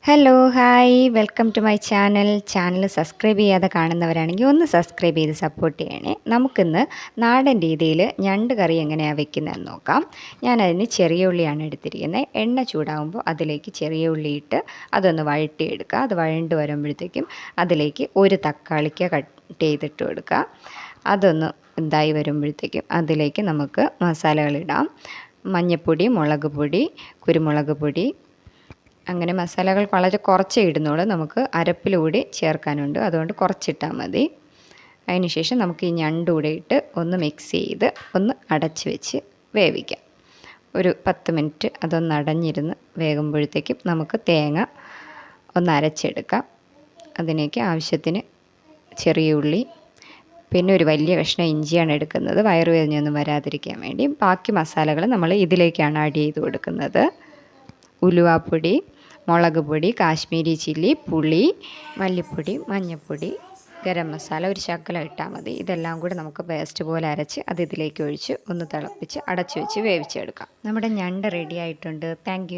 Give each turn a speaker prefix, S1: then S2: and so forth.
S1: Hello hi welcome to my channel subscribe ചെയ്യാതെ കാണുന്നവരാണെങ്കിൽ ഒന്ന് സബ്സ്ക്രൈബ് ചെയ്ത് സപ്പോർട്ട് ചെയ്യണേ. നമുക്കിന്ന് നാടൻ രീതിയിൽ ഞണ്ട് കറി എങ്ങനെയാണ് വെക്കുന്നതെന്ന് നോക്കാം. ഞാനതിന് ചെറിയ ഉള്ളിയാണ് എടുത്തിരിക്കുന്നത്. എണ്ണ ചൂടാകുമ്പോൾ അതിലേക്ക് ചെറിയ ഉള്ളി ഇട്ട് അതൊന്ന് വഴട്ടിയെടുക്കുക. അത് വഴണ്ട് വരുമ്പോഴത്തേക്കും അതിലേക്ക് ഒരു തക്കാളിക്ക് കട്ട് ചെയ്തിട്ട് കൊടുക്കുക. അതൊന്ന് ഇതായി വരുമ്പോഴത്തേക്കും അതിലേക്ക് നമുക്ക് മസാലകളിടാം. മഞ്ഞൾപ്പൊടി, മുളക് പൊടി, കുരുമുളക് പൊടി, അങ്ങനെ മസാലകൾ വളരെ കുറച്ചേ ഇടുന്നുള്ളൂ. നമുക്ക് അരപ്പിലൂടെ ചേർക്കാനുണ്ട്, അതുകൊണ്ട് കുറച്ചിട്ടാൽ മതി. അതിനുശേഷം നമുക്ക് ഈ ഞണ്ട് കൂടെ ഇട്ട് ഒന്ന് മിക്സ് ചെയ്ത് ഒന്ന് അടച്ച് വെച്ച് വേവിക്കാം. ഒരു 10 മിനിറ്റ് അതൊന്ന് അടഞ്ഞിരുന്ന് വേകുമ്പോഴത്തേക്കും നമുക്ക് തേങ്ങ ഒന്ന് അരച്ചെടുക്കാം. അതിലേക്ക് ആവശ്യത്തിന് ചെറിയ ഉള്ളി, പിന്നെ ഒരു വലിയ കഷ്ണം ഇഞ്ചിയാണ് എടുക്കുന്നത്, വയറുവേദനയൊന്നും വരാതിരിക്കാൻ വേണ്ടി. ബാക്കി മസാലകൾ നമ്മൾ ഇതിലേക്കാണ് ആഡ് ചെയ്ത് കൊടുക്കുന്നത്. ഉലുവാപ്പൊടി, മുളക് പൊടി, കാശ്മീരി ചില്ലി, പുളി, മല്ലിപ്പൊടി, മഞ്ഞൾപ്പൊടി, ഗരം മസാല ഒരു ശകലം ഇട്ടാൽ മതി. ഇതെല്ലാം കൂടി നമുക്ക് പേസ്റ്റ് പോലെ അരച്ച് അത് ഇതിലേക്ക് ഒഴിച്ച് ഒന്ന് തിളപ്പിച്ച് അടച്ച് വെച്ച് വേവിച്ചെടുക്കാം. നമ്മുടെ ഞണ്ട് റെഡി ആയിട്ടുണ്ട്. Thank you.